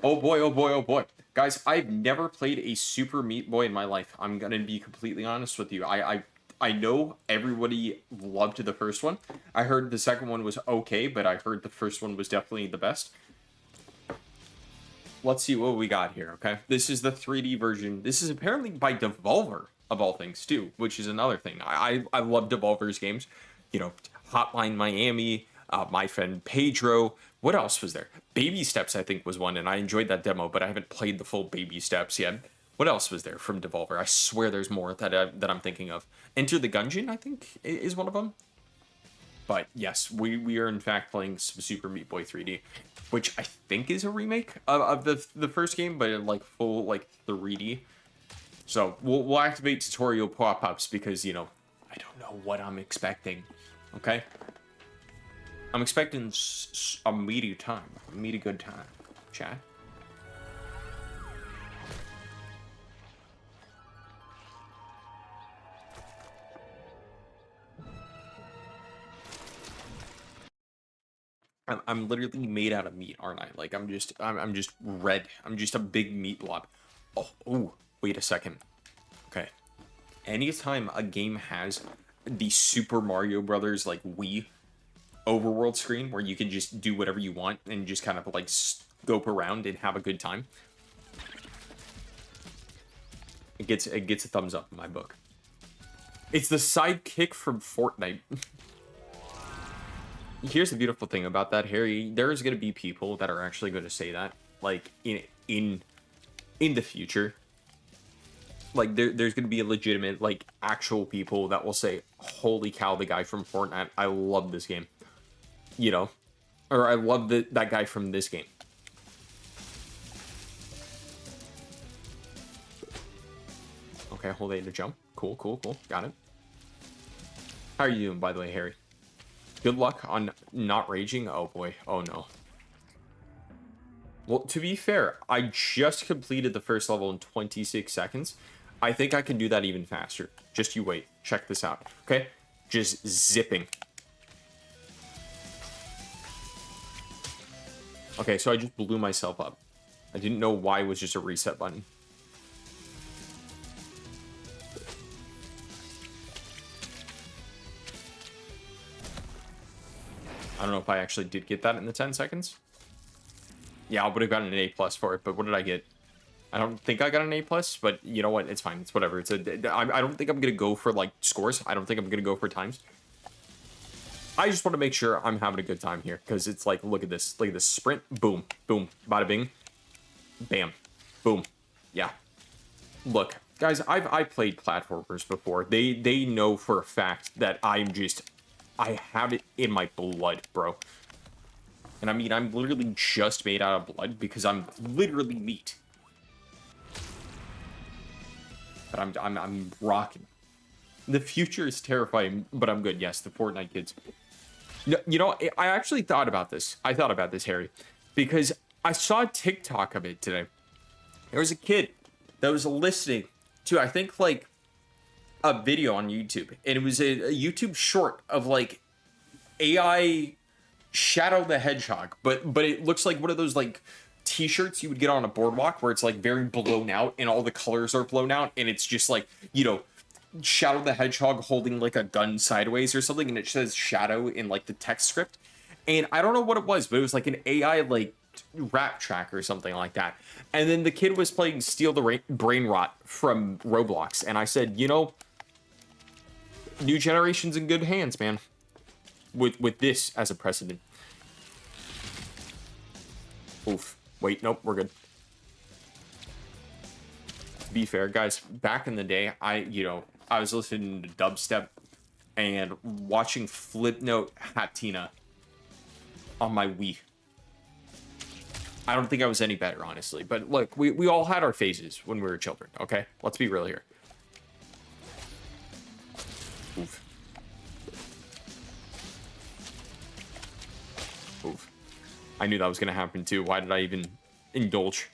Oh boy, oh boy, oh boy. Guys, I've never played a Super Meat Boy in my life. I'm gonna be completely honest with you. I know everybody loved the first one. I heard the second one was okay, but I heard the first one was definitely the best. Let's see what we got here, okay? This is the 3D version. This is apparently by Devolver, of all things, too, which is another thing. I love Devolver's games. You know, Hotline Miami, My Friend Pedro. What else was there? Baby Steps, I think, was one, and I enjoyed that demo, but I haven't played the full Baby Steps yet. What else was there from Devolver? I swear there's more that I'm thinking of. Enter the Gungeon, I think, is one of them. But yes, we are in fact playing some Super Meat Boy 3D, which I think is a remake of the first game, but in like full like 3D. So we'll activate tutorial pop-ups because I don't know what I'm expecting. Okay, I'm expecting a meaty time, a meaty good time, chat. I'm literally made out of meat, aren't I? Like I'm just red. I'm just a big meat blob. Oh, wait a second. Okay. Anytime a game has the Super Mario Brothers like Wii overworld screen where you can just do whatever you want and just kind of like scope around and have a good time, it gets a thumbs up in my book. It's the sidekick from Fortnite. Here's the beautiful thing about that, Harry. There's gonna be people that are actually going to say that, like in the future. Like there's gonna be a legitimate, like actual people that will say, "Holy cow, the guy from Fortnite! I love this game," you know, or I love that guy from this game. Okay, hold A to jump. Cool, cool, cool. Got it. How are you doing, by the way, Harry? Good luck on not raging. Oh boy. Oh no. Well, to be fair, I just completed the first level in 26 seconds. I think I can do that even faster. Just you wait. Check this out. Okay? Just zipping. Okay, so I just blew myself up. I didn't know why it was just a reset button. I don't know if I actually did get that in the 10 seconds. Yeah, I would have gotten an A+ for it, but what did I get? I don't think I got an A+, but you know what? It's fine. It's whatever. I don't think I'm going to go for, like, scores. I don't think I'm going to go for times. I just want to make sure I'm having a good time here, because it's like, look at this. Look at this. Sprint. Boom. Boom. Bada bing. Bam. Boom. Yeah. Look, guys, I've played platformers before. They know for a fact that I have it in my blood, bro. And I mean, I'm literally just made out of blood because I'm literally meat. But I'm rocking. The future is terrifying, but I'm good. Yes, the Fortnite kids. You know, I actually thought about this. I thought about this, Harry, because I saw a TikTok of it today. There was a kid that was listening to, I think, like, a video on YouTube. And it was a YouTube short of, like, AI Shadow the Hedgehog. But it looks like one of those, like, t-shirts you would get on a boardwalk where it's, like, very blown out and all the colors are blown out. And it's just, like, you know, Shadow the Hedgehog holding, like, a gun sideways or something. And it says Shadow in, like, the text script. And I don't know what it was, but it was, like, an AI, like, rap track or something like that. And then the kid was playing Steal the Brain Rot from Roblox, and I said, you know, new generation's in good hands, man, with this as a precedent. Oof. Wait, nope, we're good. To be fair, guys, back in the day, I was listening to dubstep and watching Flipnote Hatina on my Wii. I don't think I was any better, honestly. But look, we all had our phases when we were children, okay? Let's be real here. Oof. Oof. I knew that was going to happen too. Why did I even indulge?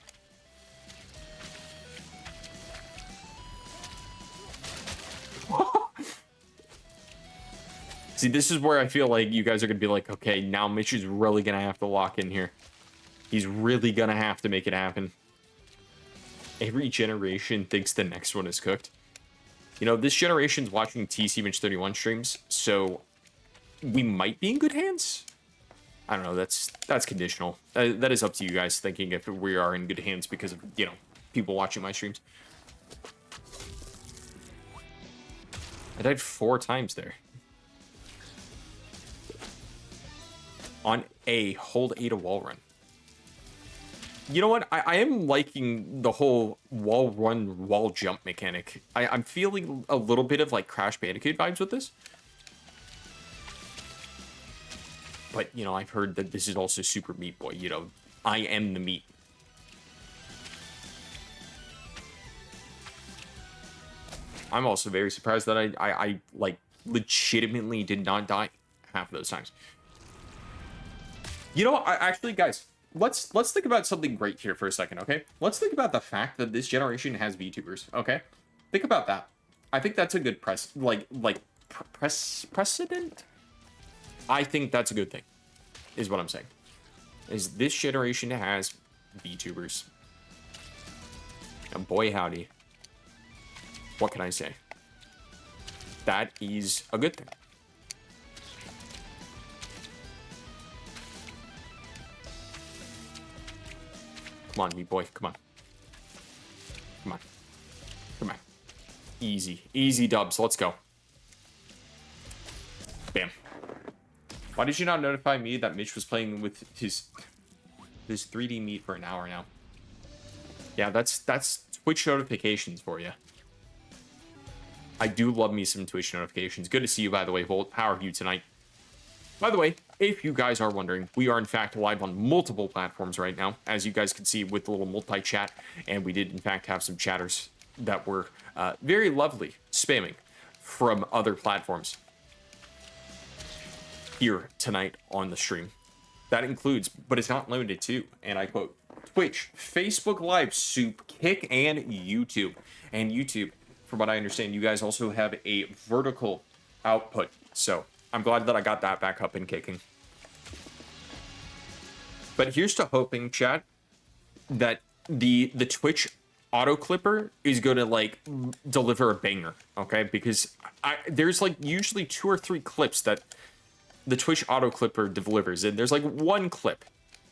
See, this is where I feel like you guys are going to be like, okay, now Mitch is really going to have to lock in here. He's really gonna have to make it happen. Every generation thinks the next one is cooked. You know, this generation's watching TC Mich 31 streams, so we might be in good hands. I don't know. That's conditional. That is up to you guys thinking if we are in good hands because of, you know, people watching my streams. I died 4 times there. On A, hold A to wall run. You know what? I am liking the whole wall run, wall jump mechanic. I'm feeling a little bit of like Crash Bandicoot vibes with this. But, you know, I've heard that this is also Super Meat Boy. You know, I am the meat. I'm also very surprised that I like legitimately did not die half of those times. You know, actually, guys, let's think about something great here for a second, okay? Let's think about the fact that this generation has VTubers, okay? Think about that. I think that's a good precedent. I think that's a good thing, is what I'm saying. Is this generation has VTubers. And boy howdy. What can I say? That is a good thing. Come on, meat boy. Come on. Come on. Come on. Easy. Easy dubs. Let's go. Bam. Why did you not notify me that Mitch was playing with his 3D meat for an hour now? Yeah, that's Twitch notifications for you. I do love me some Twitch notifications. Good to see you, by the way, Volt. How are you tonight? By the way, if you guys are wondering, we are in fact live on multiple platforms right now, as you guys can see with the little multi-chat, and we did in fact have some chatters that were very lovely spamming from other platforms here tonight on the stream. That includes, but it's not limited to, and I quote, Twitch, Facebook Live, Soup, Kick, and YouTube. And YouTube, from what I understand, you guys also have a vertical output, so I'm glad that I got that back up and kicking. But here's to hoping, chat, that the Twitch auto clipper is going to like deliver a banger, okay? Because there's like usually 2 or 3 clips that the Twitch auto clipper delivers, and there's like one clip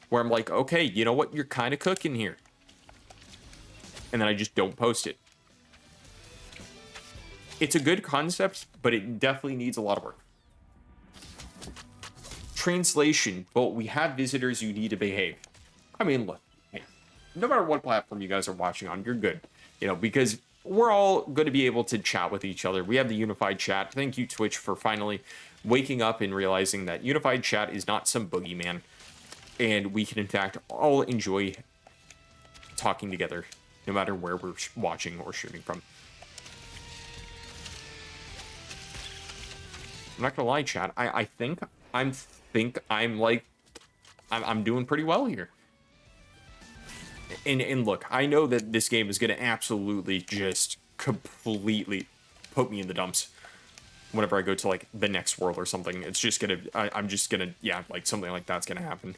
where I'm like, okay, you know what? You're kind of cooking here. And then I just don't post it. It's a good concept, but it definitely needs a lot of work. Translation, but we have visitors, you need to behave. I mean, look, hey, no matter what platform you guys are watching on, you're good. You know, because we're all going to be able to chat with each other. We have the unified chat. Thank you, Twitch, for finally waking up and realizing that unified chat is not some boogeyman. And we can, in fact, all enjoy talking together, no matter where we're watching or shooting from. I'm not gonna lie, chat. I think I'm like I'm doing pretty well here. And look, I know that this game is gonna absolutely just completely put me in the dumps whenever I go to like the next world or something. It's just gonna I'm just gonna, yeah, like something like that's gonna happen.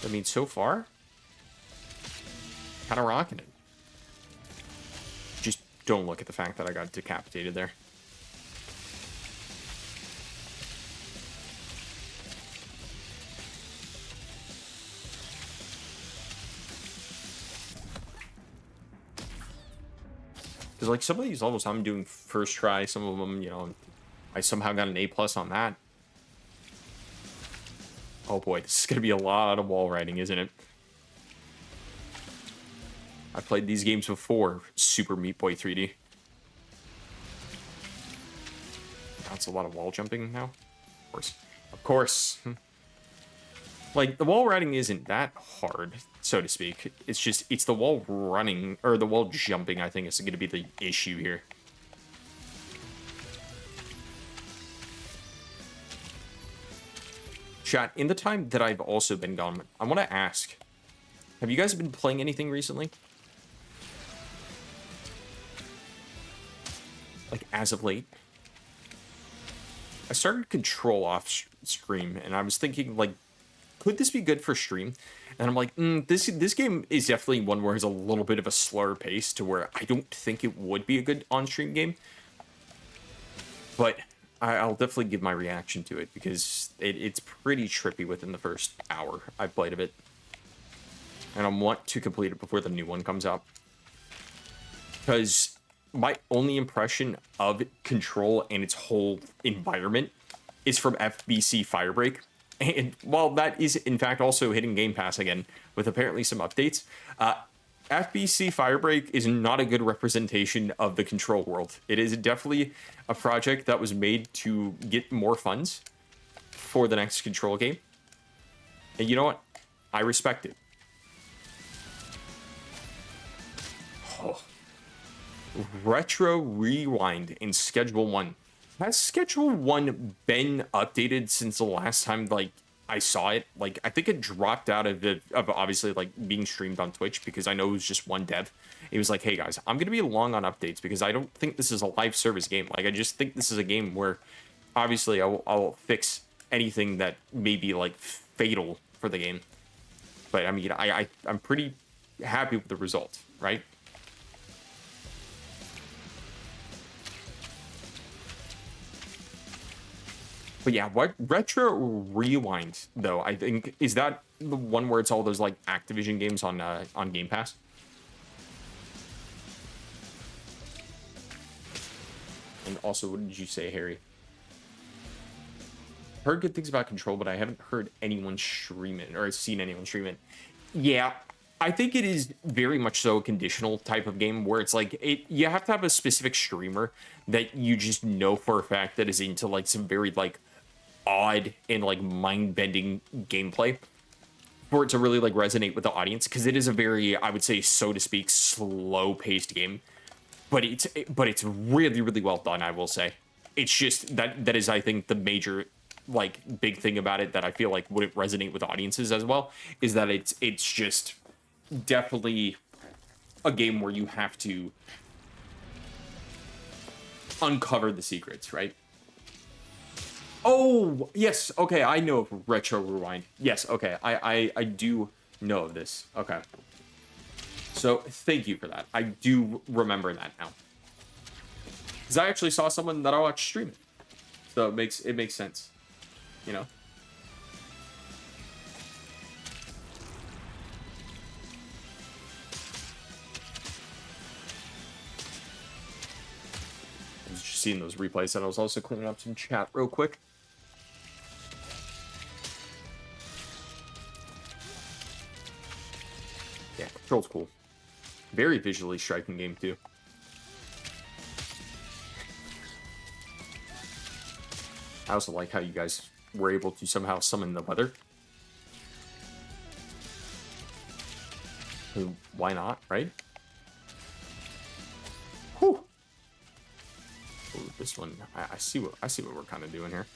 I mean, so far, kind of rocking it. Just don't look at the fact that I got decapitated there. Because like some of these levels I'm doing first try, some of them, you know, I somehow got an A+ on that. Oh boy, this is going to be a lot of wall riding, isn't it? I played these games before, Super Meat Boy 3D. That's a lot of wall jumping now. Of course. Of course. Like, the wall riding isn't that hard, so to speak. It's just, it's the wall running, or the wall jumping, I think, is going to be the issue here. Chat, in the time that I've also been gone, I want to ask, have you guys been playing anything recently? Like, as of late? I started Control off stream, and I was thinking, like, could this be good for stream? And I'm like, this game is definitely one where it's a little bit of a slower pace to where I don't think it would be a good on-stream game. But I'll definitely give my reaction to it because it's pretty trippy within the first hour I've played of it. And I want to complete it before the new one comes out. Because my only impression of Control and its whole environment is from FBC Firebreak. And while that is, in fact, also hitting Game Pass again, with apparently some updates, FBC Firebreak is not a good representation of the Control world. It is definitely a project that was made to get more funds for the next Control game. And you know what? I respect it. Oh. Retro Rewind in Schedule 1. Has Schedule 1 been updated since the last time, like, I saw it? Like, I think it dropped out of obviously, like, being streamed on Twitch because I know it was just one dev. He was like, hey, guys, I'm going to be long on updates because I don't think this is a live service game. Like, I just think this is a game where, obviously, I'll fix anything that may be, like, fatal for the game. But, I mean, I'm pretty happy with the result, right? But yeah, what Retro Rewind though? I think is that the one where it's all those like Activision games on Game Pass. And also, what did you say, Harry? Heard good things about Control, but I haven't heard anyone stream it or seen anyone stream it. Yeah, I think it is very much so a conditional type of game where it's like you have to have a specific streamer that you just know for a fact that is into like some very like odd and like mind-bending gameplay for it to really like resonate with the audience, because it is a very, I would say, so to speak, slow-paced game, but it's really, really well done. I will say it's just that is, I think, the major like big thing about it that I feel like wouldn't resonate with audiences as well is that it's just definitely a game where you have to uncover the secrets, right? Oh, yes. Okay, I know of Retro Rewind. Yes, okay. I do know of this. Okay. So, thank you for that. I do remember that now. Because I actually saw someone that I watched stream it. So, it makes sense. You know? I was just seeing those replays, and I was also cleaning up some chat real quick. Yeah, Control's cool. Very visually striking game, too. I also like how you guys were able to somehow summon the weather. Why not, right? Whew. Ooh, this one, I see what we're kind of doing here.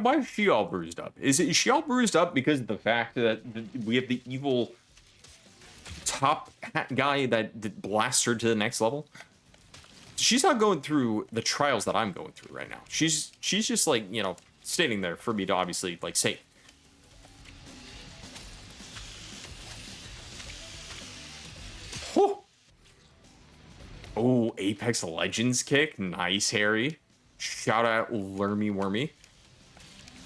Why is she all bruised up? Is she all bruised up because of the fact that we have the evil top hat guy that blasts her to the next level? She's not going through the trials that I'm going through right now. She's just like, you know, standing there for me to obviously like save. Oh, Apex Legends kick. Nice, Harry. Shout out Lermy Wormy.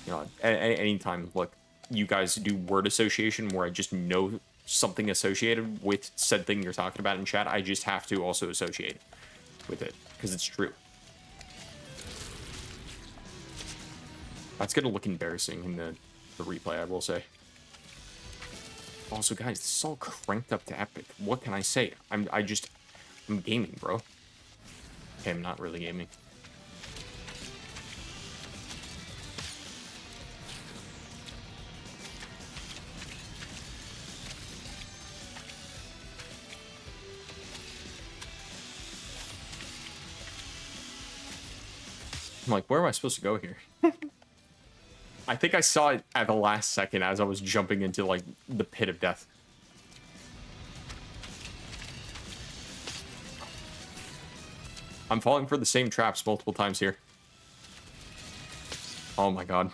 You know, anytime, look, you guys do word association where I just know something associated with said thing you're talking about in chat, I just have to also associate with it, because it's true. That's going to look embarrassing in the replay, I will say. Also, guys, this is all cranked up to epic. What can I say? I'm gaming, bro. Okay, I'm not really gaming. I'm like, where am I supposed to go here? I think I saw it at the last second as I was jumping into like the pit of death. I'm falling for the same traps multiple times here. Oh my god.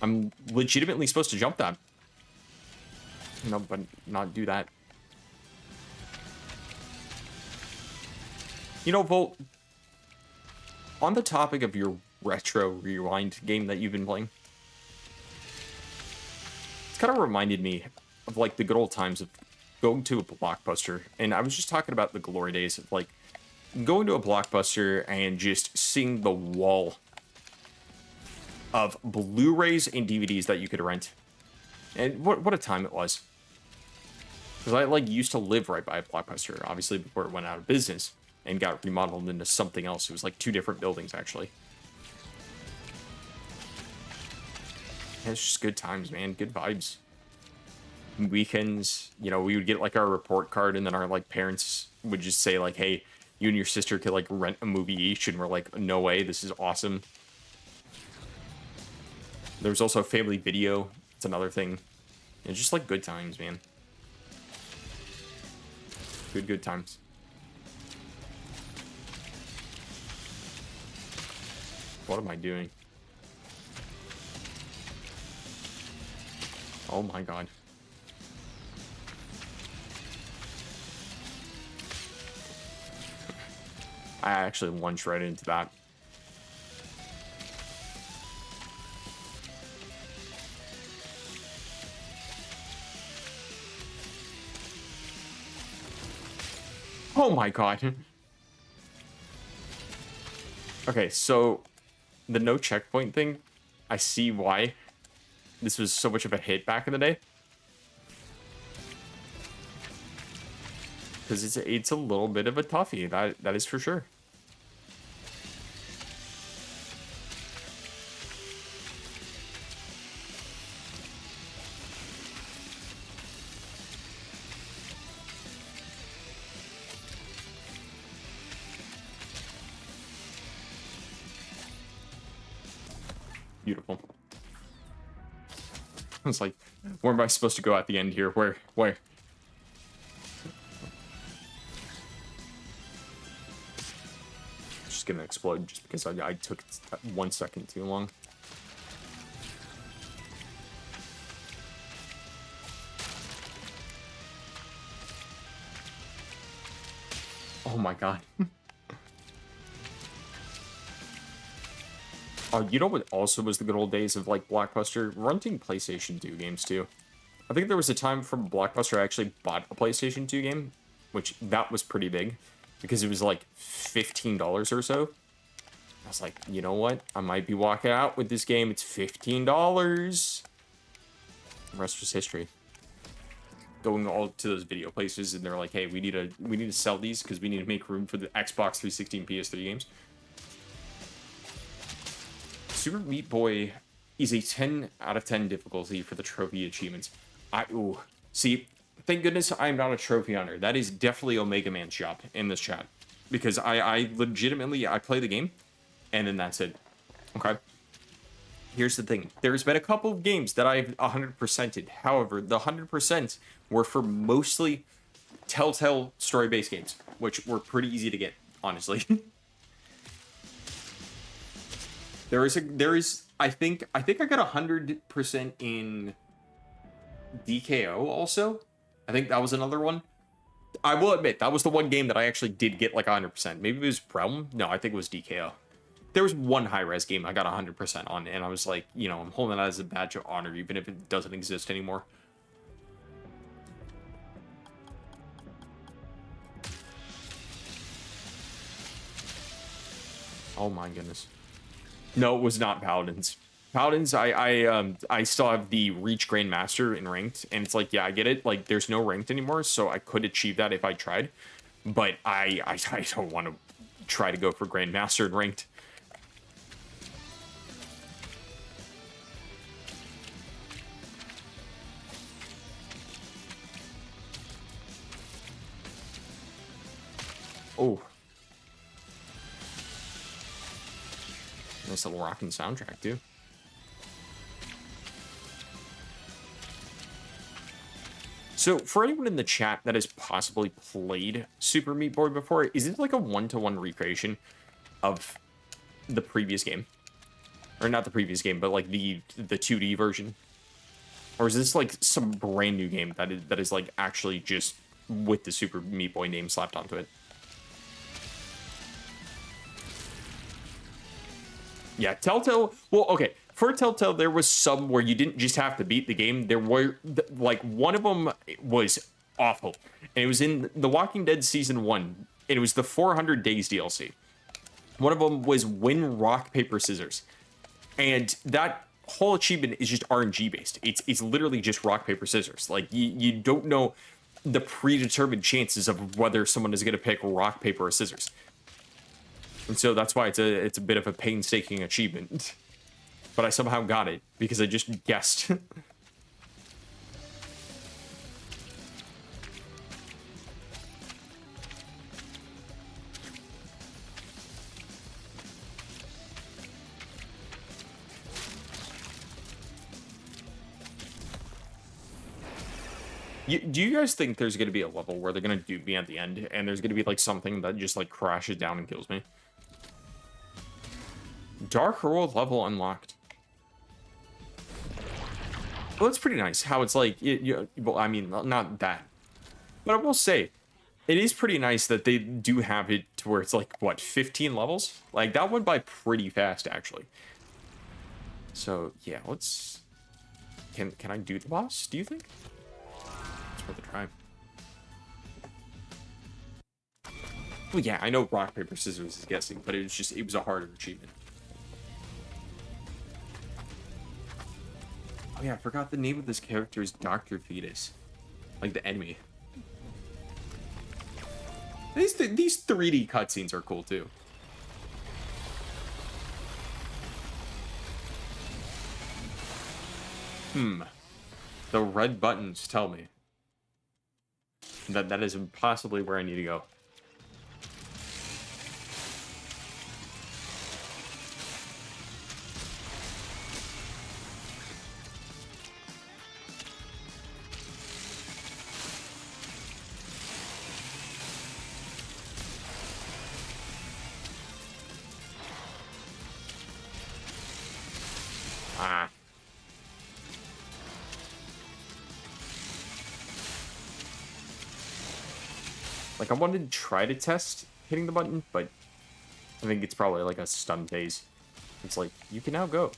I'm legitimately supposed to jump that. No, but not do that. You know, Volt, on the topic of your retro rewind game that you've been playing, it's kind of reminded me of like the good old times of going to a Blockbuster. And I was just talking about the glory days of like going to a Blockbuster and just seeing the wall of Blu-rays and DVDs that you could rent. And what a time it was. Because I like used to live right by a Blockbuster, obviously before it went out of business and got remodeled into something else. It was like 2 different buildings, actually. And it's just good times, man. Good vibes. Weekends, you know, we would get like our report card, and then our like parents would just say like, hey, you and your sister could like rent a movie each, and we're like, no way, this is awesome. There was also family video. It's another thing. It's just like good times, man. Good times. What am I doing? Oh my god. I actually lunged right into that. Oh my god. Okay, so the no checkpoint thing, I see why this was so much of a hit back in the day. Because it's a little bit of a toughie, that is for sure. Beautiful. I was like, where am I supposed to go at the end here? Where? Just gonna explode just because I took 1 second too long. Oh my god. Oh, you know what also was the good old days of like Blockbuster? Renting PlayStation 2 games too. I think there was a time from Blockbuster I actually bought a PlayStation 2 game, which that was pretty big because it was like $15 or so. I was like, you know what? I might be walking out with this game. It's $15. The rest was history. Going all to those video places, and they're like, hey, we need to sell these because we need to make room for the Xbox 360 and PS3 games. Super Meat Boy is a 10 out of 10 difficulty for the trophy achievements. See, thank goodness I'm not a trophy hunter. That is definitely Omega Man's job in this chat. Because I legitimately, I play the game, and then that's it. Okay? Here's the thing. There's been a couple of games that I've 100%ed. However, the 100% were for mostly Telltale story-based games, which were pretty easy to get, honestly. I think I got 100% in DKO also. I think that was another one. I will admit, that was the one game that I actually did get like 100%. Maybe it was Realm? No, I think it was DKO. There was one high-res game I got 100% on, and I was like, you know, I'm holding that as a badge of honor, even if it doesn't exist anymore. Oh my goodness. No, it was not Paladins. Paladins, I still have the Reach Grandmaster in ranked, and it's like, yeah, I get it. Like, there's no ranked anymore, so I could achieve that if I tried, but I don't want to try to go for Grandmaster in ranked. Oh, nice little rocking soundtrack too. So for anyone in the chat that has possibly played Super Meat Boy before, is it like a one-to-one recreation of the previous game? Or not the previous game, but like the 2D version? Or is this like some brand new game that is like actually just with the Super Meat Boy name slapped onto it? Yeah, Telltale. Well, okay. For Telltale, there was some where you didn't just have to beat the game. There were, like, one of them was awful. And it was in The Walking Dead Season 1. And it was the 400 Days DLC. One of them was win rock, paper, scissors. And that whole achievement is just RNG based. It's literally just rock, paper, scissors. Like, you don't know the predetermined chances of whether someone is going to pick rock, paper, or scissors. And so that's why it's a bit of a painstaking achievement. But I somehow got it because I just guessed. Do you guys think there's going to be a level where they're going to do me at the end and there's going to be like something that just like crashes down and kills me? Dark World level unlocked. Well, that's pretty nice how it's like, well, I mean, not that. But I will say, it is pretty nice that they do have it to where it's like, what, 15 levels? Like, that went by pretty fast, actually. So, yeah, let's... Can I do the boss, do you think? It's worth a try. Well, yeah, I know rock, paper, scissors is guessing, but it was a harder achievement. Oh yeah, I forgot the name of this character is Dr. Fetus. Like the enemy. These 3D cutscenes are cool too. The red buttons tell me that is possibly where I need to go. Like, I wanted to try to test hitting the button, but I think it's probably like a stun phase. It's like, you can now go.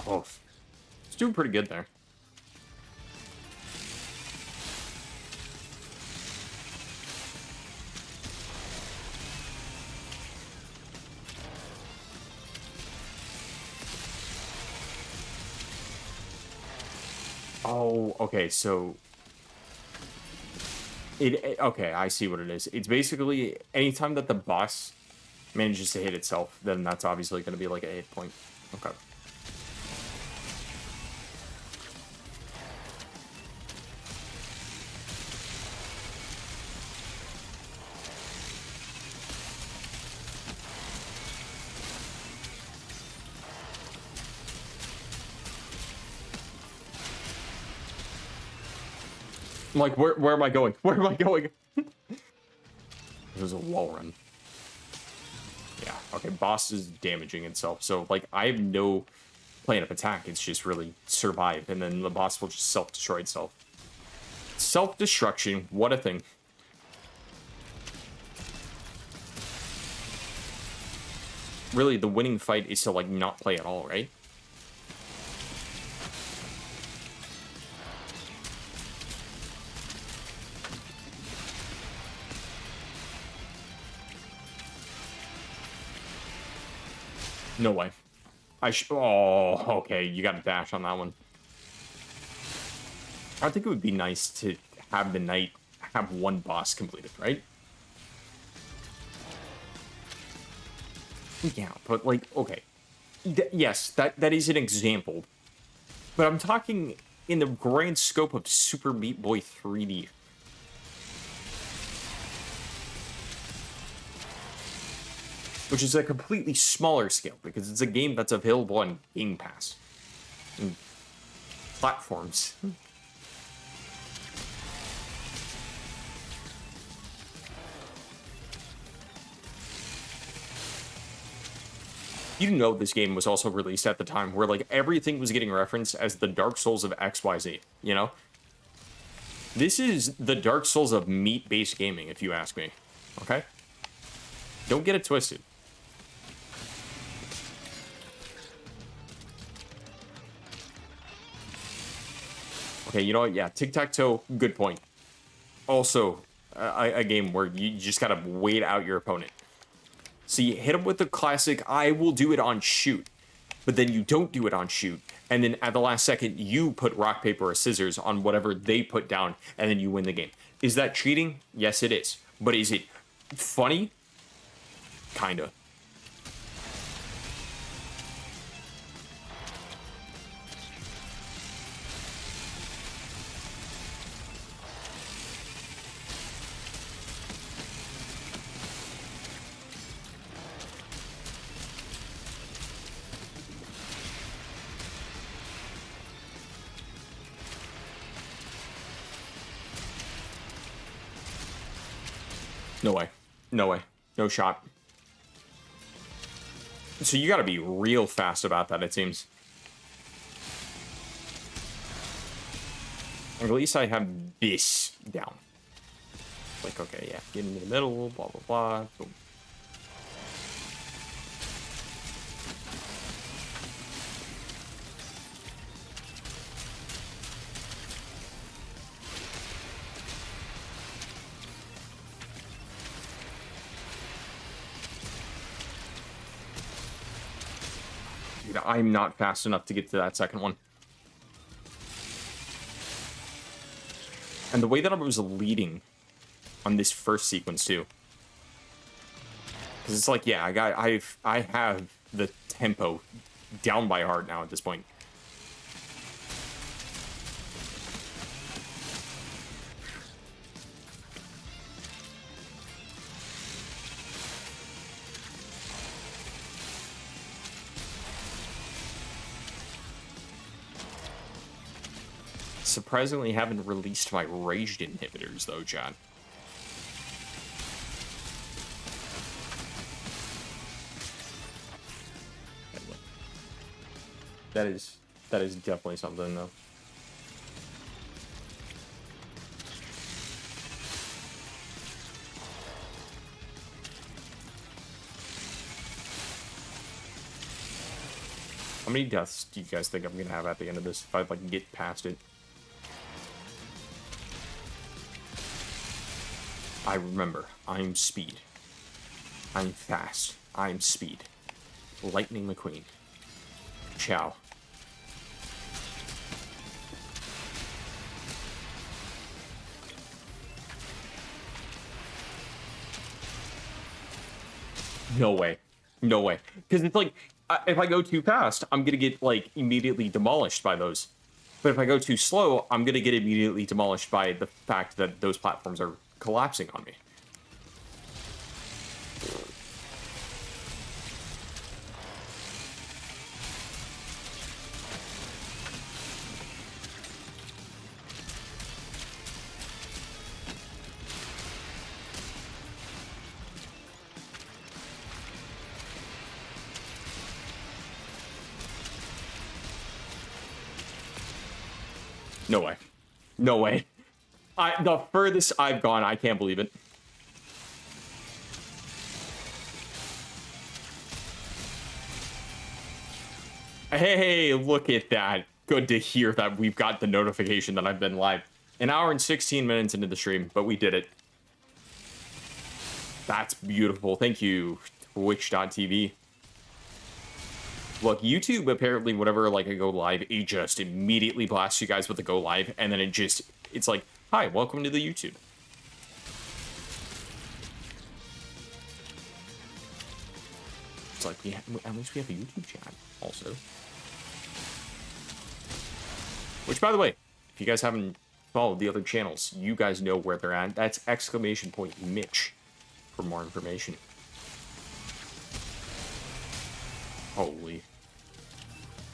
Oh, it's doing pretty good there. Oh, okay, so... Okay, I see what it is. It's basically, anytime that the boss manages to hit itself, then that's obviously going to be like a hit point. Okay. I'm like, where am I going? Where am I going? There's a wall run. Yeah, okay, boss is damaging itself. So, like, I have no plan of attack. It's just really survive, and then the boss will just self-destroy itself. Self-destruction, what a thing. Really, the winning fight is to, like, not play at all, right? No way. Oh, okay, you got a dash on that one. I think it would be nice to have the night have one boss completed, right? Yeah, but like, okay. Yes, that is an example. But I'm talking in the grand scope of Super Meat Boy 3D. which is a completely smaller scale because it's a game that's available on Game Pass and platforms. You know this game was also released at the time where like everything was getting referenced as the Dark Souls of XYZ, you know? This is the Dark Souls of meat-based gaming, if you ask me. Okay? Don't get it twisted. Okay, you know what? Yeah, tic-tac-toe, good point. Also, a game where you just gotta wait out your opponent. So you hit him with the classic, I will do it on shoot. But then you don't do it on shoot. And then at the last second, you put rock, paper, or scissors on whatever they put down, and then you win the game. Is that cheating? Yes, it is. But is it funny? Kinda. No way. No way. No shot. So you gotta be real fast about that, it seems. At least I have this down. Like, okay, yeah, get into the middle, blah, blah, blah. Boom. Dude, I'm not fast enough to get to that second one. And the way that I was leading on this first sequence too. Because it's like, yeah, I have the tempo down by heart now at this point. Surprisingly, haven't released my raged inhibitors though, John. That is definitely something though. How many deaths do you guys think I'm gonna have at the end of this if I like get past it? I remember, I'm speed. I'm fast. I'm speed. Lightning McQueen. Ciao. No way. No way. Because it's like, if I go too fast, I'm going to get, like, immediately demolished by those. But if I go too slow, I'm going to get immediately demolished by the fact that those platforms are collapsing on me. No way. No way. The furthest I've gone, I can't believe it. Hey, look at that. Good to hear that we've got the notification that I've been live. An hour and 16 minutes into the stream, but we did it. That's beautiful. Thank you, Twitch.tv. Look, YouTube apparently, whenever like I go live, it just immediately blasts you guys with the go live, and then it's like, hi, welcome to the YouTube. It's like, at least we have a YouTube chat, also. Which, by the way, if you guys haven't followed the other channels, you guys know where they're at. That's !Mich for more information. Holy.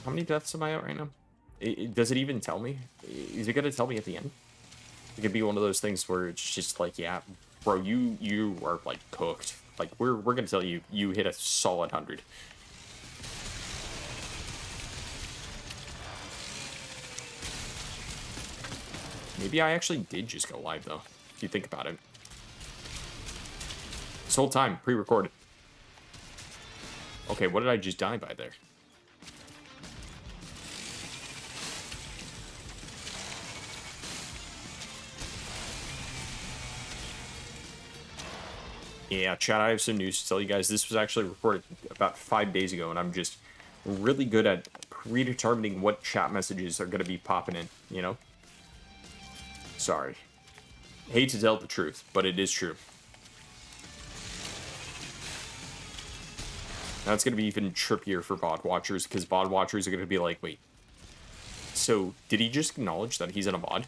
How many deaths am I at right now? Does it even tell me? Is it gonna tell me at the end? It could be one of those things where it's just like, yeah, bro, you are like cooked. Like we're gonna tell you you hit a solid 100. Maybe I actually did just go live though, if you think about it. This whole time, pre-recorded. Okay, what did I just die by there? Yeah, chat, I have some news to tell you guys. This was actually recorded about 5 days ago, and I'm just really good at predetermining what chat messages are going to be popping in, you know? Sorry. Hate to tell the truth, but it is true. Now it's going to be even trippier for VOD watchers, because VOD watchers are going to be like, wait, so did he just acknowledge that he's in a VOD?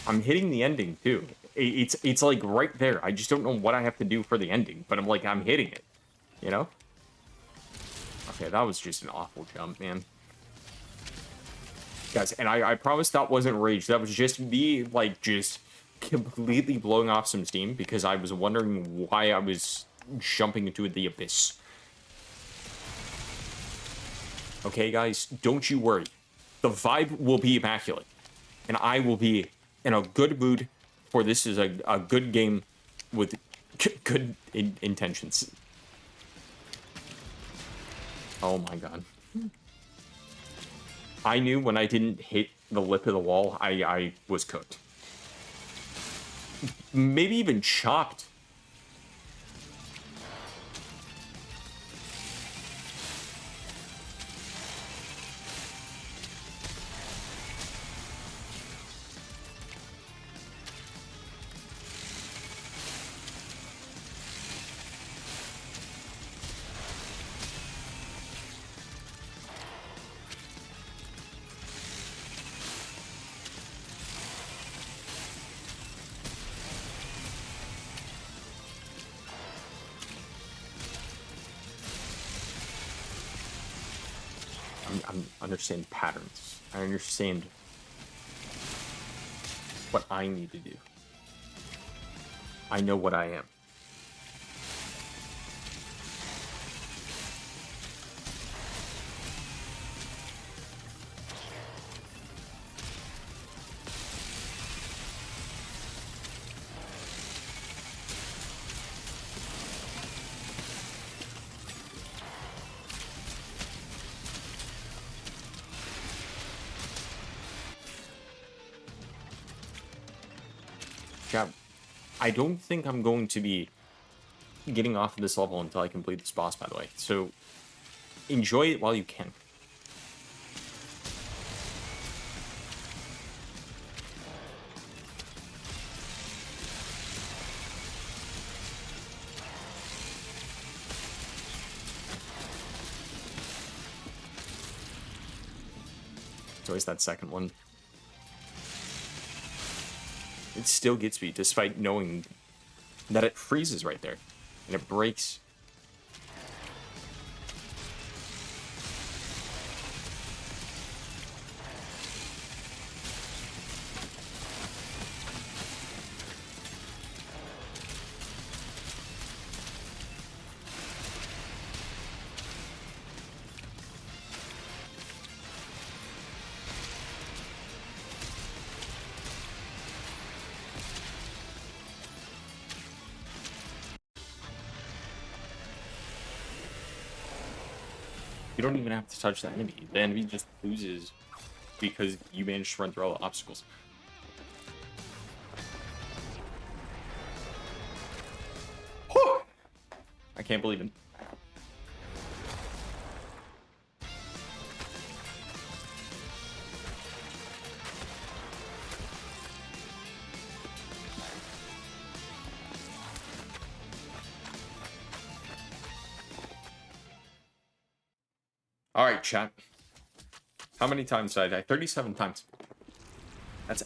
I'm hitting the ending too. It's like right there. I just don't know what I have to do for the ending, but I'm like, I'm hitting it, you know? Okay, that was just an awful jump, man. Guys, and I promise that wasn't rage. That was just me, like, just completely blowing off some steam because I was wondering why I was jumping into the abyss. Okay, guys, don't you worry. The vibe will be immaculate, and I will be in a good mood, for this is a good game with good intentions. Oh my god. I knew when I didn't hit the lip of the wall, I was cooked. Maybe even chopped. I'm understand patterns. I understand what I need to do. I know what I am. Yeah, I don't think I'm going to be getting off of this level until I complete this boss, by the way. So enjoy it while you can. It's always that second one. It still gets me, despite knowing that it freezes right there. And it breaks. You don't even have to touch the enemy. The enemy just loses because you managed to run through all the obstacles. I can't believe it. All right, chat. How many times did I die? 37 times. That's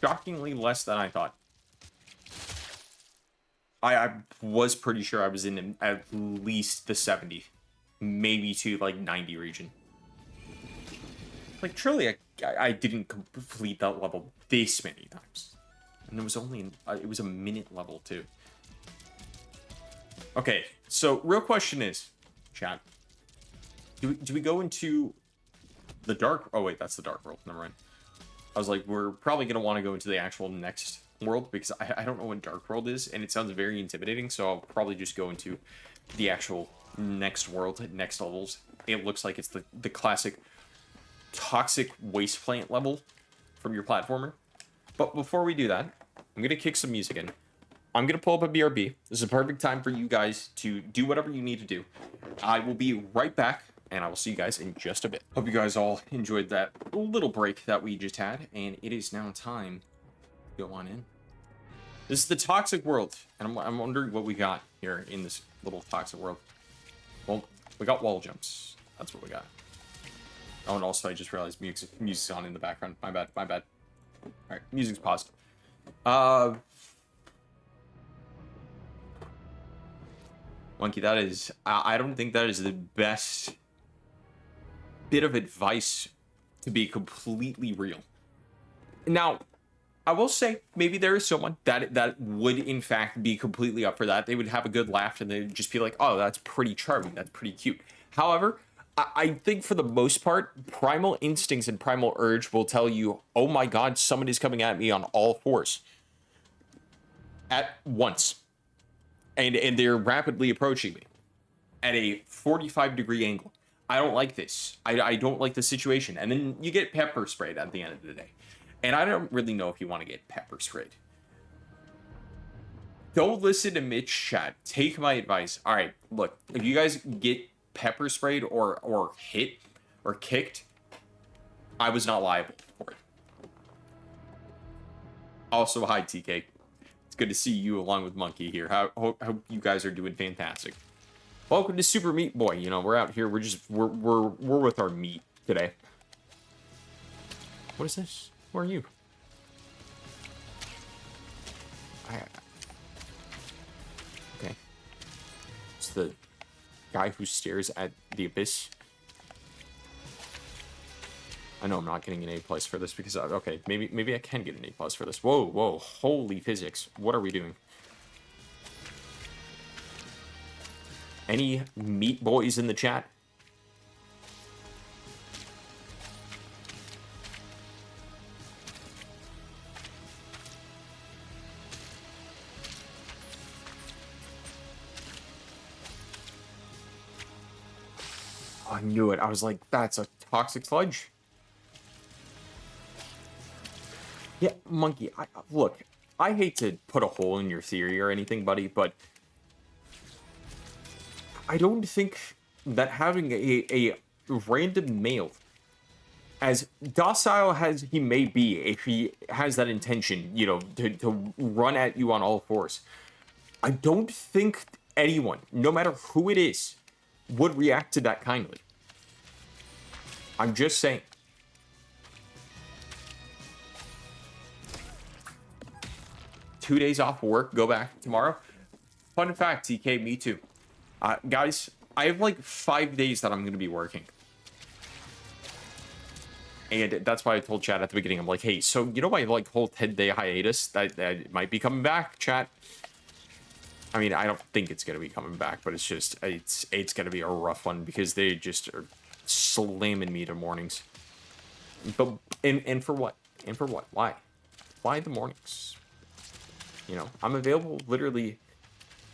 shockingly less than I thought. I was pretty sure I was in at least the 70, maybe to like 90 region. Like truly, I didn't complete that level this many times, and it was only it was a minute level too. Okay, so real question is, chat, do we go into the dark? Oh wait, that's the dark world. Never mind. I was like, we're probably gonna want to go into the actual next world because I don't know what dark world is, and it sounds very intimidating. So I'll probably just go into the actual next world, next levels. It looks like it's the classic toxic waste plant level from your platformer. But before we do that, I'm gonna kick some music in. I'm gonna pull up a BRB. This is a perfect time for you guys to do whatever you need to do. I will be right back, and I will see you guys in just a bit. Hope you guys all enjoyed that little break that we just had, and it is now time to go on in. This is the toxic world, and I'm wondering what we got here in this little toxic world. Well, we got wall jumps. That's what we got. Oh, and also I just realized music's on in the background. My bad. All right, music's paused. Monkey, that is... I don't think that is the best bit of advice to be completely real. Now, I will say, maybe there is someone that would, in fact, be completely up for that. They would have a good laugh, and they'd just be like, oh, that's pretty charming. That's pretty cute. However, I think for the most part, primal instincts and primal urge will tell you, oh my god, somebody's coming at me on all fours. At once. And they're rapidly approaching me. At a 45-degree angle. I don't like this. I don't like the situation. And then you get pepper sprayed at the end of the day. And I don't really know if you want to get pepper sprayed. Don't listen to Mitch chat. Take my advice. All right, look, if you guys get pepper sprayed or hit or kicked, I was not liable for it. Also, hi TK. It's good to see you along with Monkey here. Hope you guys are doing fantastic. Welcome to Super Meat Boy. You know, we're out here. We're with our meat today. What is this? Who are you? Okay. It's the guy who stares at the abyss. I know I'm not getting an A+ for this because okay, maybe I can get an A+ for this. Whoa, holy physics! What are we doing? Any meat boys in the chat? Oh, I knew it. I was like, that's a toxic sludge. Yeah, Monkey, look, I hate to put a hole in your theory or anything, buddy, but I don't think that having a random male, as docile as he may be, if he has that intention, you know, to run at you on all fours, I don't think anyone, no matter who it is, would react to that kindly. I'm just saying. Two days off work, go back tomorrow. Fun fact, TK, me too. Guys, I have like 5 days that I'm going to be working. And that's why I told chat at the beginning, I'm like, hey, so you know my like whole 10-day hiatus that might be coming back, chat? I mean, I don't think it's going to be coming back, but it's just, it's going to be a rough one because they just are slamming me to mornings. But, and for what? And for what? Why? Why the mornings? You know, I'm available literally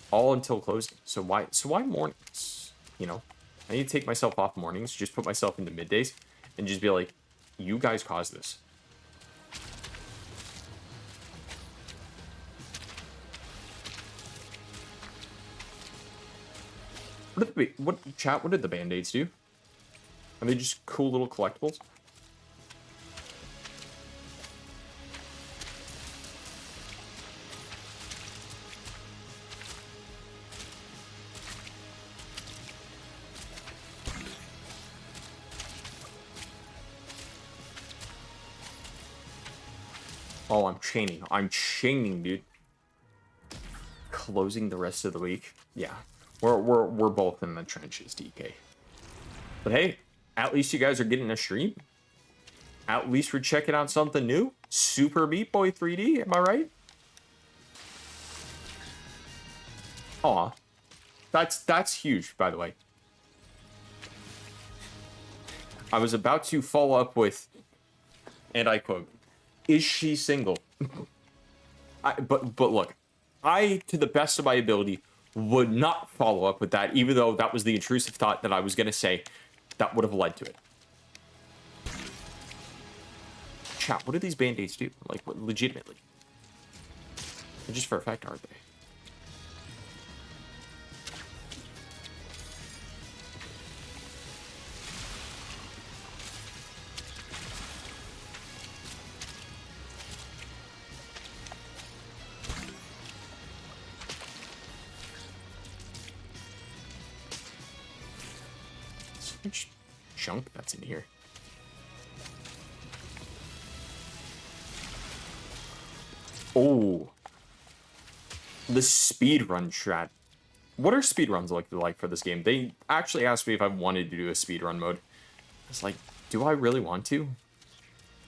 all until closing. So why mornings? You know, I need to take myself off mornings, just put myself into middays, and just be like, you guys caused this. What did the band-aids do? Are they just cool little collectibles? Oh, I'm chaining. I'm chaining, dude. Closing the rest of the week. Yeah. We're both in the trenches, DK. But hey, at least you guys are getting a stream. At least we're checking out something new. Super Meat Boy 3D, am I right? Aw. That's huge, by the way. I was about to follow up with, and I quote, "Is she single?" But look, I, to the best of my ability, would not follow up with that, even though that was the intrusive thought that I was gonna say that would have led to it. Chat, what do these band-aids do? Like, what, legitimately? They're just for effect, aren't they? So much junk that's in here. Oh. The speedrun strat. What are speedruns like for this game? They actually asked me if I wanted to do a speedrun mode. I was like, do I really want to?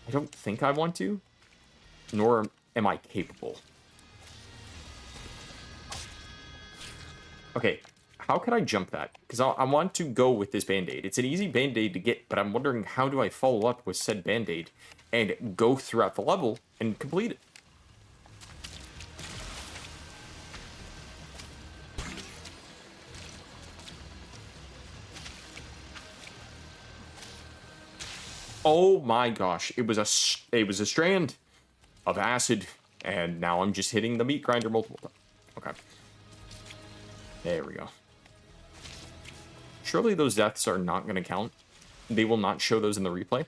I don't think I want to. Nor am I capable. Okay, how could I jump that? Because I want to go with this band-aid. It's an easy band-aid to get, but I'm wondering how do I follow up with said band-aid and go throughout the level and complete it? Oh my gosh, it was a strand of acid, and now I'm just hitting the meat grinder multiple times. Okay. There we go. Surely those deaths are not going to count. They will not show those in the replay.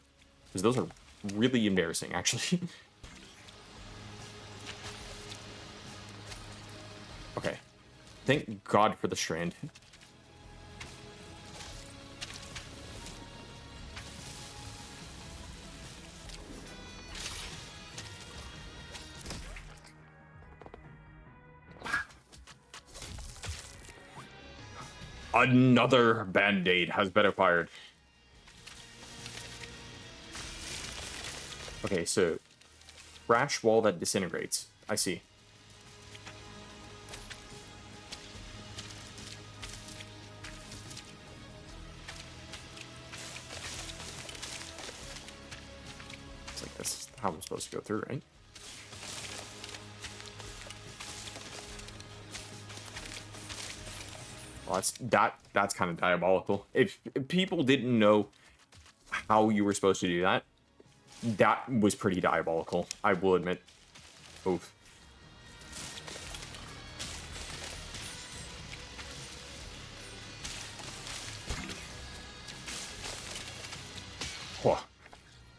Because those are really embarrassing, actually. Okay. Thank God for the strand. Another band-aid has been acquired. Okay, so crash wall that disintegrates. I see. It's like this is how I'm supposed to go through, right? Well, that's kind of diabolical. If people didn't know how you were supposed to do that, that was pretty diabolical, I will admit. Oof. Oh,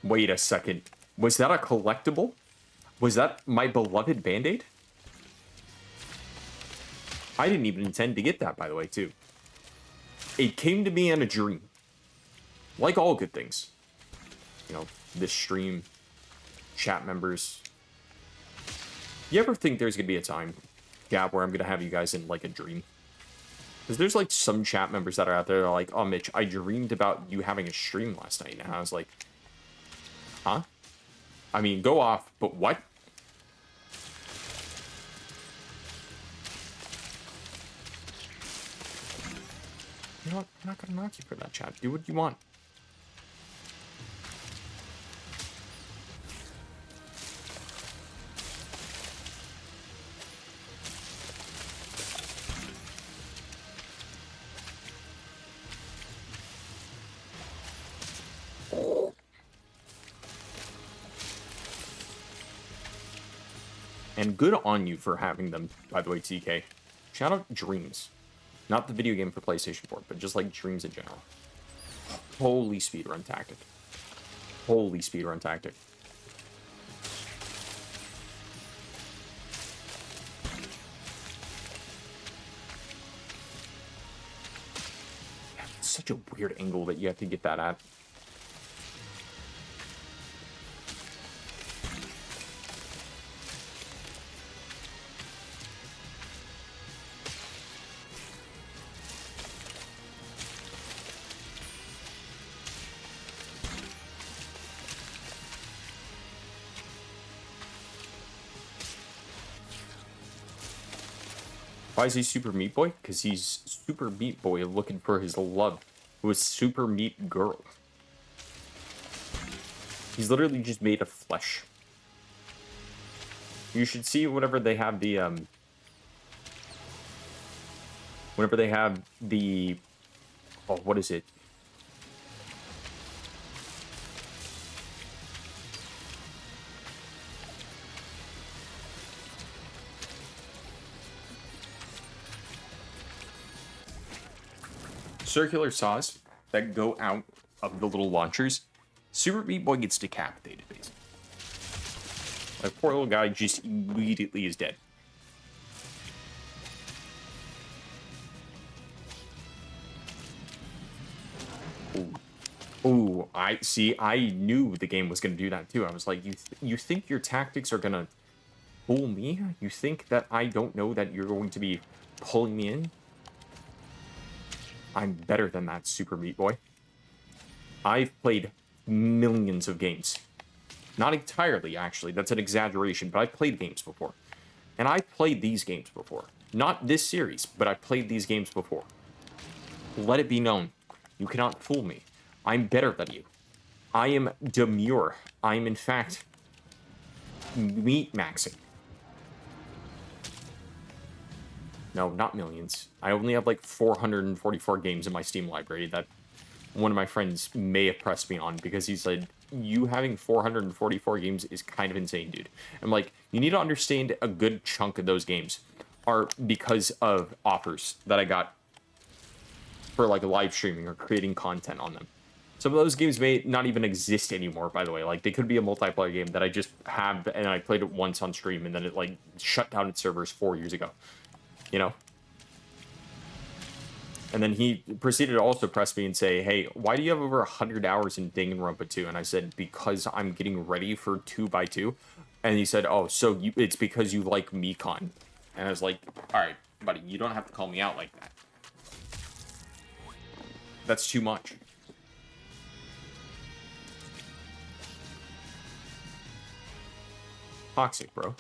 wait a second. Was that a collectible? Was that my beloved Band-Aid? I didn't even intend to get that, by the way, too. It came to me in a dream. Like all good things. You know, this stream, chat members. You ever think there's gonna be a time, Gab, where I'm gonna have you guys in, like, a dream? Because there's, like, some chat members that are out there that are like, oh, Mitch, I dreamed about you having a stream last night. And I was like, huh? I mean, go off, but what? You know what? I'm not gonna knock you for that, chat. Do what you want. And good on you for having them, by the way, TK. Shout out Dreams. Not the video game for PlayStation 4, but just like Dreams in general. Holy speedrun tactic. Holy speedrun tactic. Yeah, it's such a weird angle that you have to get that at. Why is he Super Meat Boy? Because he's Super Meat Boy looking for his love, who is Super Meat Girl. He's literally just made of flesh. You should see whenever they have the oh, what is it? Circular saws that go out of the little launchers. Super Meat Boy gets decapitated, basically. Like, poor little guy just immediately is dead. Ooh. Ooh, I see. I knew the game was going to do that too. I was like, you think your tactics are going to fool me? You think that I don't know that you're going to be pulling me in? I'm better than that, Super Meat Boy. I've played millions of games. Not entirely, actually. That's an exaggeration, but I've played games before. And I've played these games before. Not this series, but I've played these games before. Let it be known. You cannot fool me. I'm better than you. I am demure. I am, in fact, meat maxing. No, not millions. I only have like 444 games in my Steam library that one of my friends may have pressed me on because he said, you having 444 games is kind of insane, dude. I'm like, you need to understand a good chunk of those games are because of offers that I got for like live streaming or creating content on them. Some of those games may not even exist anymore, by the way. Like, they could be a multiplayer game that I just have, and I played it once on stream, and then it, like, shut down its servers 4 years ago. You know? And then he proceeded to also press me and say, hey, why do you have over 100 hours in Danganronpa 2? And I said, because I'm getting ready for 2x2. And he said, oh, so it's because you like Mekon. And I was like, all right, buddy, you don't have to call me out like that. That's too much. Toxic, bro.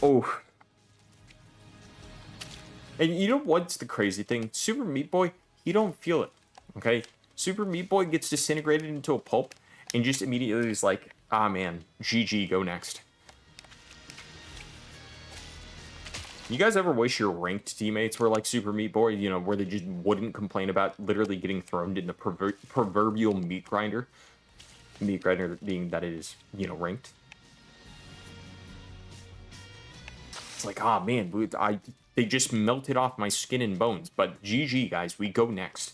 Oh. And you know what's the crazy thing? Super Meat Boy, he don't feel it. Okay? Super Meat Boy gets disintegrated into a pulp and just immediately is like, ah man, GG, go next. You guys ever wish your ranked teammates were like Super Meat Boy? You know, where they just wouldn't complain about literally getting thrown in the proverbial meat grinder? Meat grinder being that it is, you know, ranked. It's like, ah, man, they just melted off my skin and bones. But GG, guys, we go next.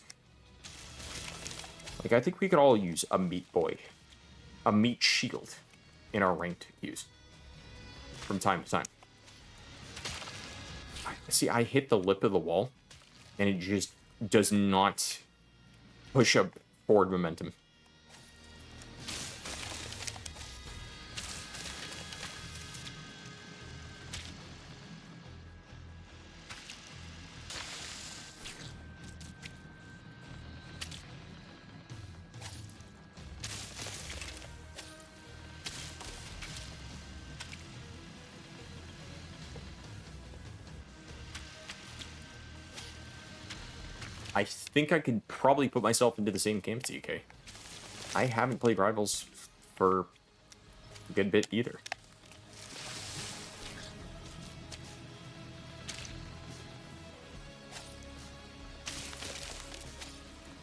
Like, I think we could all use a Meat Boy. A Meat Shield in our ranked use. From time to time. See, I hit the lip of the wall, and it just does not push up forward momentum. I think I could probably put myself into the same camp as UK. I haven't played Rivals for a good bit either.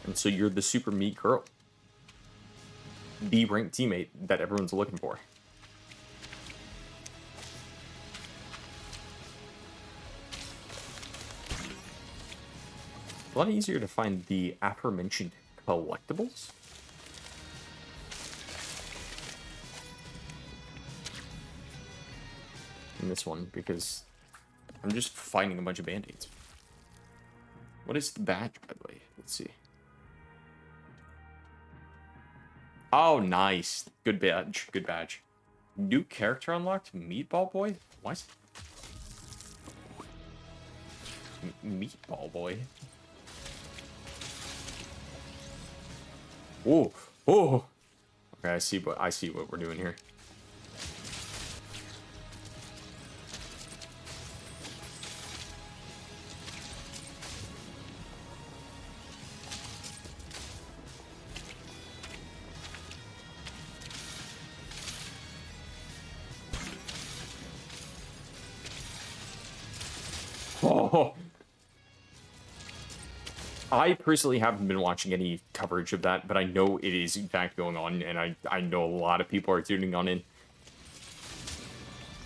And so you're the super meat girl. The ranked teammate that everyone's looking for. A lot easier to find the aforementioned collectibles. In this one, because I'm just finding a bunch of band-aids. What is the badge, by the way? Let's see. Oh, nice. Good badge. Good badge. New character unlocked? Meatball Boy? What? Meatball boy. Oh, oh. Okay, I see what we're doing here. Oh, I personally haven't been watching any coverage of that, but I know it is in fact going on, and I know a lot of people are tuning on in.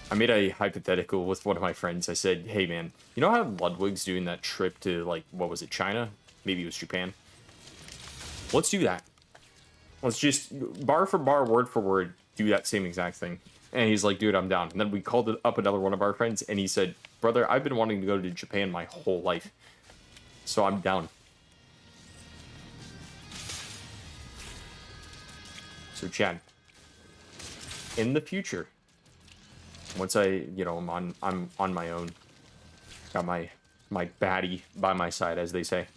I made a hypothetical with one of my friends. I said, "Hey man, you know how Ludwig's doing that trip to like what was it, China? Maybe it was Japan. Let's do that. Let's just bar for bar, word for word, do that same exact thing." And he's like, "Dude, I'm down." And then we called it up another one of our friends, and he said, "Brother, I've been wanting to go to Japan my whole life, so I'm down." So Chad, in the future, once I'm on my own, got my baddie by my side, as they say,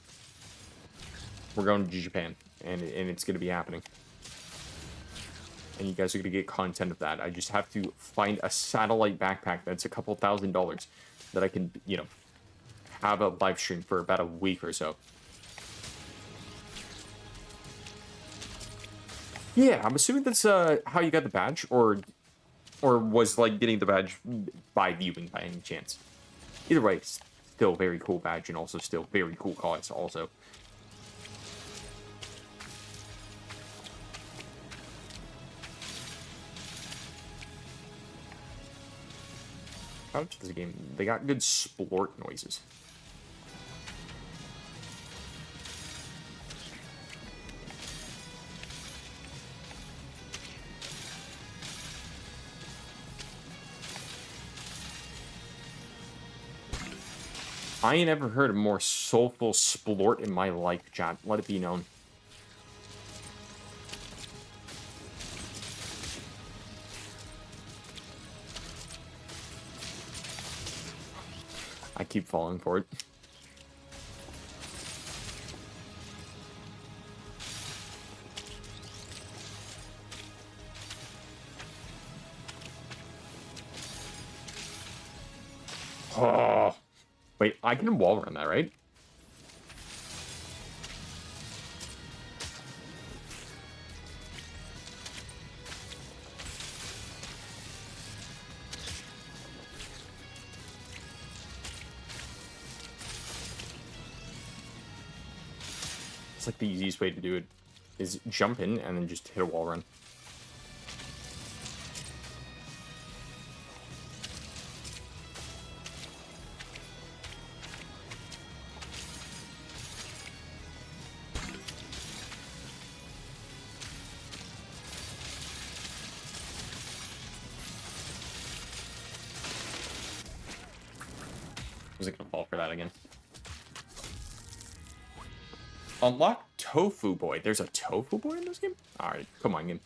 we're going to Japan, and it's gonna be happening. And you guys are gonna get content of that. I just have to find a satellite backpack that's a couple $1,000s that I can, have a live stream for about a week or so. Yeah, I'm assuming that's how you got the badge, or was like getting the badge by viewing by any chance. Either way, it's still very cool badge and also still very cool cause also. How much is the game? They got good splort noises. I ain't ever heard a more soulful splort in my life, chat. Let it be known. I keep falling for it. Oh, wait, I can wall run that, right? It's like the easiest way to do it is jump in and then just hit a wall run. Was it gonna fall for that again? Unlock Tofu Boy. There's a Tofu Boy in this game? Alright, come on, game.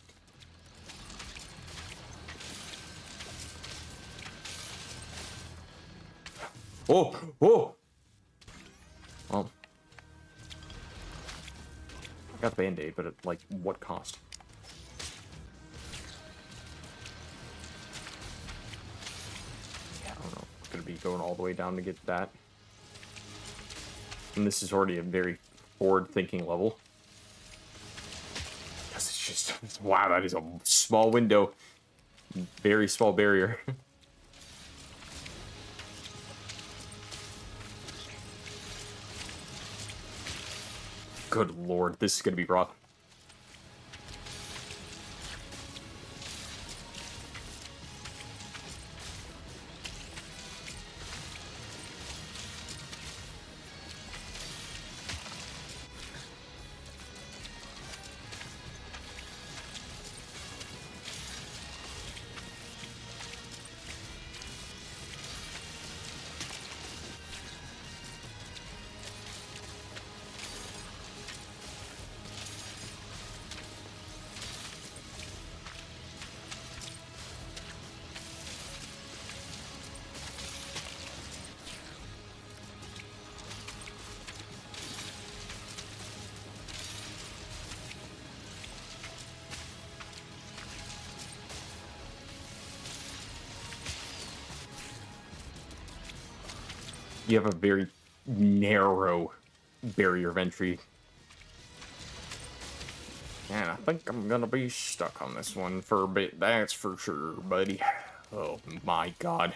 Oh! Oh! Well, I got the band-aid, but at, like, what cost? Yeah, I don't know. It's gonna be going all the way down to get that. And this is already a very forward-thinking level. Because it's just... Wow, that is a small window. Very small barrier. Good lord, this is gonna be rough. You have a very narrow barrier of entry. And I think I'm gonna be stuck on this one for a bit, that's for sure, buddy. Oh my god.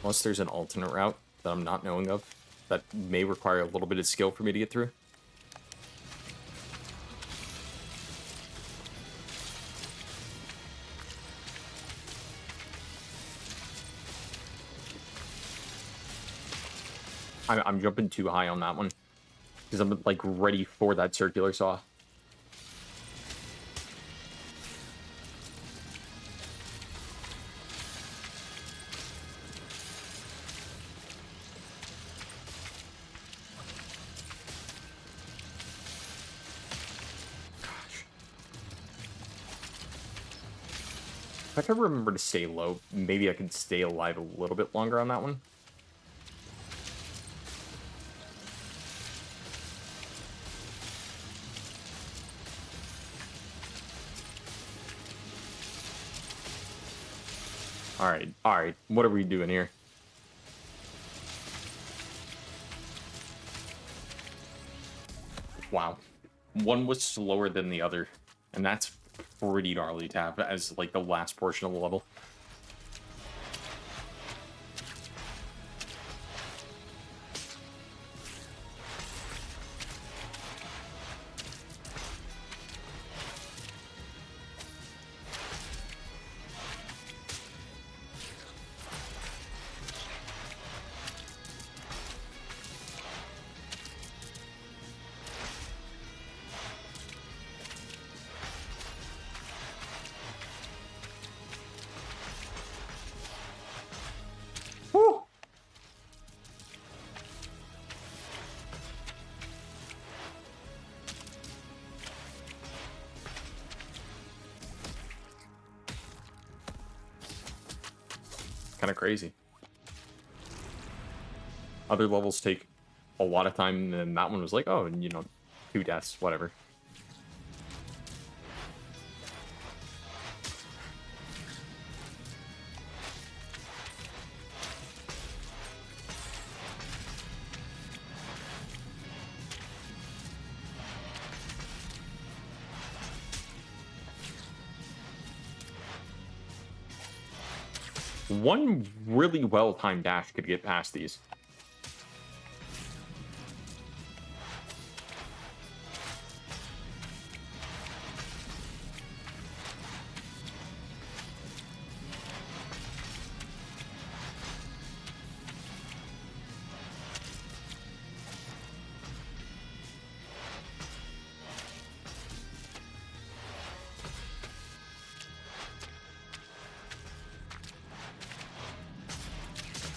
Unless there's an alternate route that I'm not knowing of, that may require a little bit of skill for me to get through. I'm jumping too high on that one. Because I'm, like, ready for that circular saw. If I can remember to stay low, maybe I could stay alive a little bit longer on that one. Alright, what are we doing here? Wow. One was slower than the other, and that's pretty gnarly to have as, like, the last portion of the level. Woo! Kind of crazy. Other levels take a lot of time, and that one was like, oh, you know, 2 deaths, whatever. One really well-timed dash could get past these.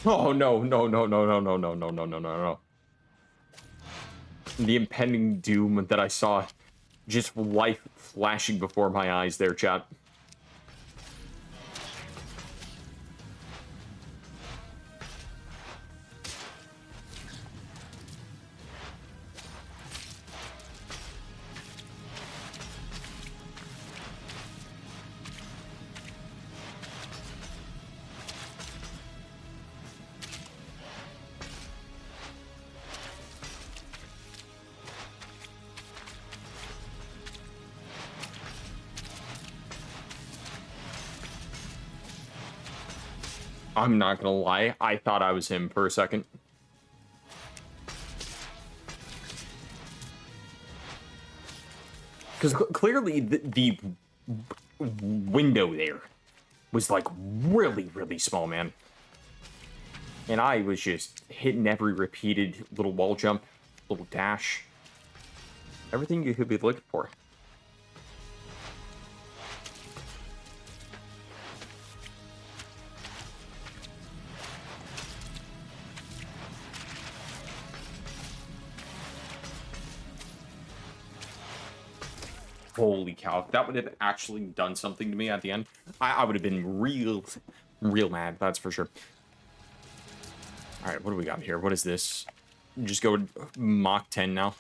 Oh no, no, no, no, no, no, no, no, no, no, no, no. The impending doom that I saw, just life flashing before my eyes there, chat. I'm not gonna lie, I thought I was him for a second. Because clearly the window there was, like, really, really small, man. And I was just hitting every repeated little wall jump, little dash. Everything you could be looking for. Holy cow, if that would have actually done something to me at the end, I would have been real mad, that's for sure. Alright, what do we got here? What is this? Just go Mach 10 now.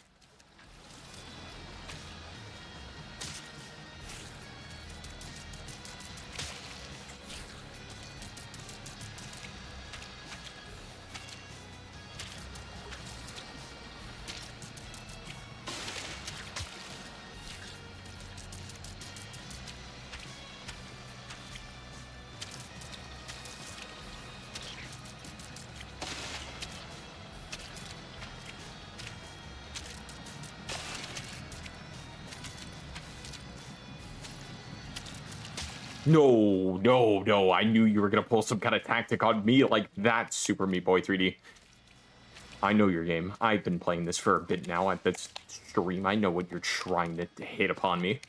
No, no, no. I knew you were going to pull some kind of tactic on me like that, Super Meat Boy 3D. I know your game. I've been playing this for a bit now at this stream. I know what you're trying to hit upon me.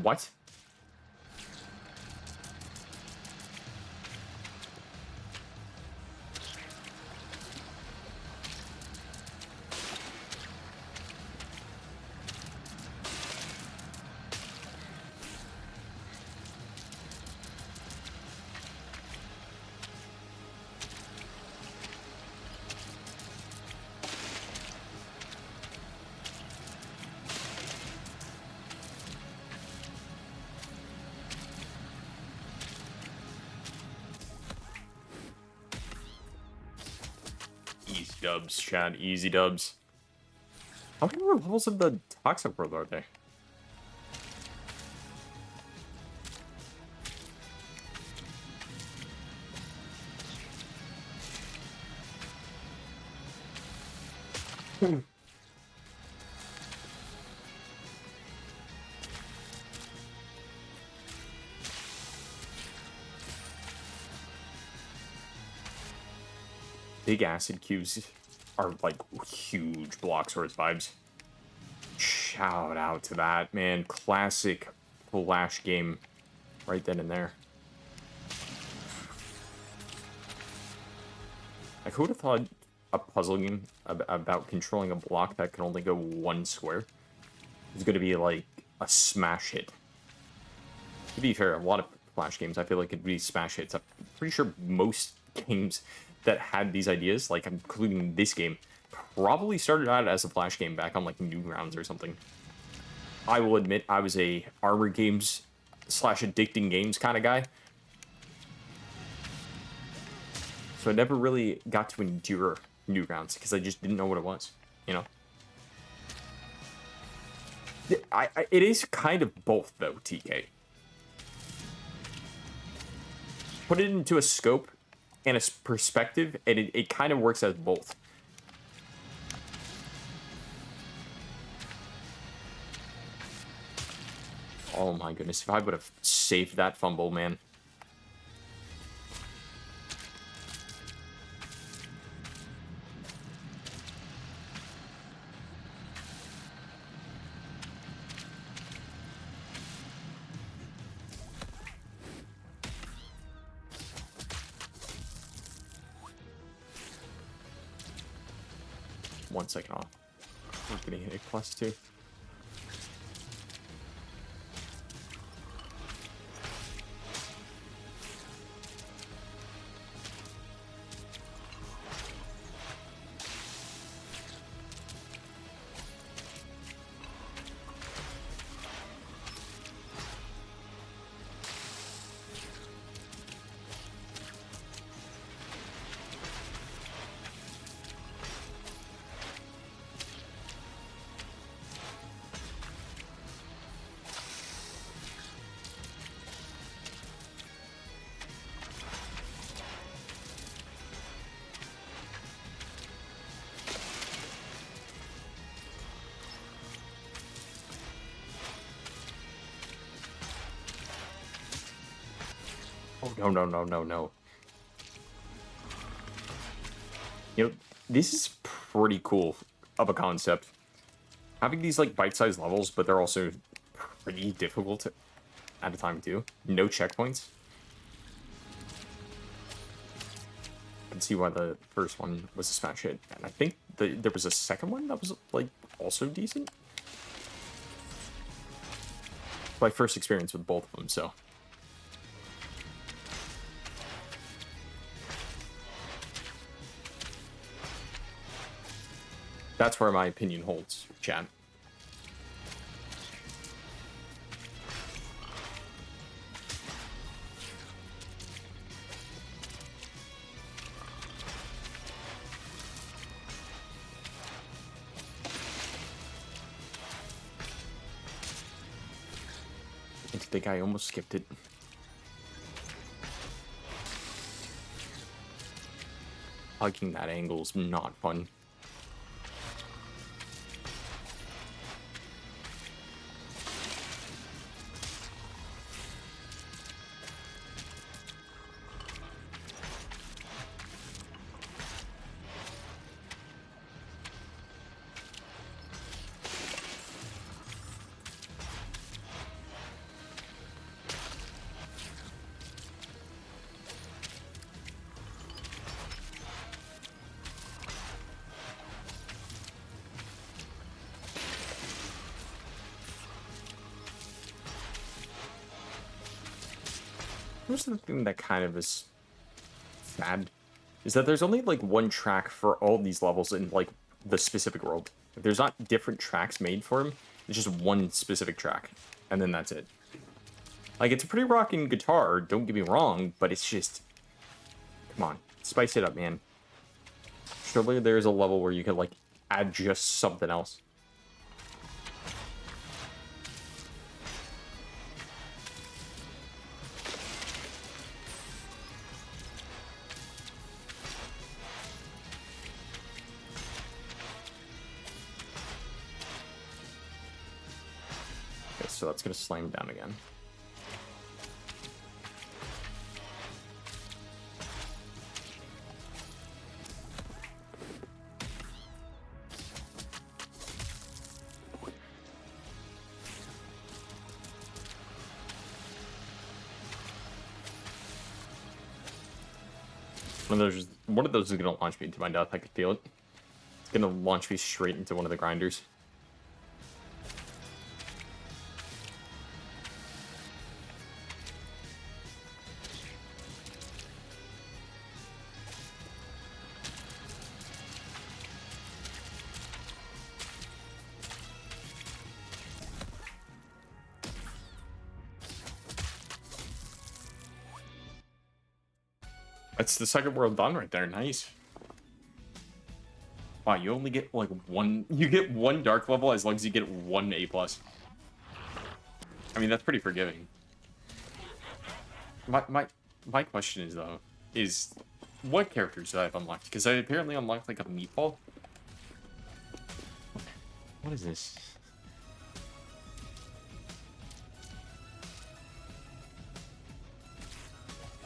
What? Easy dubs, Chad. Easy dubs. How many more levels of the Toxic World are there? Big acid cubes are like huge block swords vibes. Shout out to that, man. Classic Flash game right then and there. Like, who would have thought a puzzle game about controlling a block that can only go one square is going to be like a smash hit? To be fair, a lot of Flash games I feel like could be smash hits. I'm pretty sure most games that had these ideas, like including this game, probably started out as a Flash game back on like Newgrounds or something. I will admit I was a armor games / addicting games kind of guy. So I never really got to endure Newgrounds because I just didn't know what it was, you know? It is kind of both, though, TK. Put it into a scope and a perspective, and it kind of works as both. Oh my goodness, if I would have saved that fumble, man. One second off. I'm getting a +2. Oh, no, no, no, no, no. You know, this is pretty cool of a concept. Having these, like, bite-sized levels, but they're also pretty difficult at a time, too. No checkpoints. I can see why the first one was a smash hit. And I think there was a second one that was, like, also decent. My first experience with both of them, so... That's where my opinion holds, chat. I think I almost skipped it. Hugging that angle is not fun. Here's the thing that kind of is sad, is that there's only like one track for all these levels in like the specific world. There's not different tracks made for him. It's just one specific track, and then that's it. Like, it's a pretty rocking guitar, don't get me wrong, but it's just, come on, spice it up, man. Surely there's a level where you could like add just something else. Okay, so that's gonna slam down again. One of those is gonna launch me into my death. I can feel it. It's gonna launch me straight into one of the grinders. That's the second world done right there. Nice. Wow, you only get like one. You get one dark level as long as you get one A+. I mean, that's pretty forgiving. My question is though, is what characters do I have unlocked? Because I apparently unlocked like a meatball. What is this?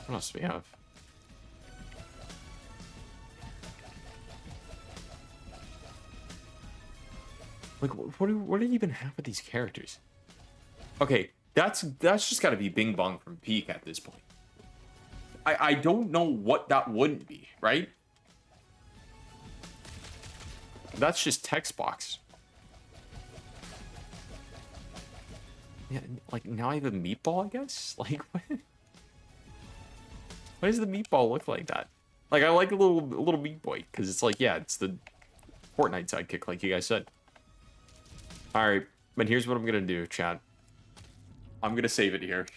What else do we have? Like, what do you even have with these characters? Okay, that's just got to be Bing Bong from Peak at this point. I don't know what that wouldn't be, right? That's just text box. Yeah, like now I have a meatball, I guess. Like, what? Why does the meatball look like that? Like, I like a little meat boy because it's like, yeah, it's the Fortnite sidekick, like you guys said. All right, but here's what I'm gonna do, chat. I'm gonna save it here.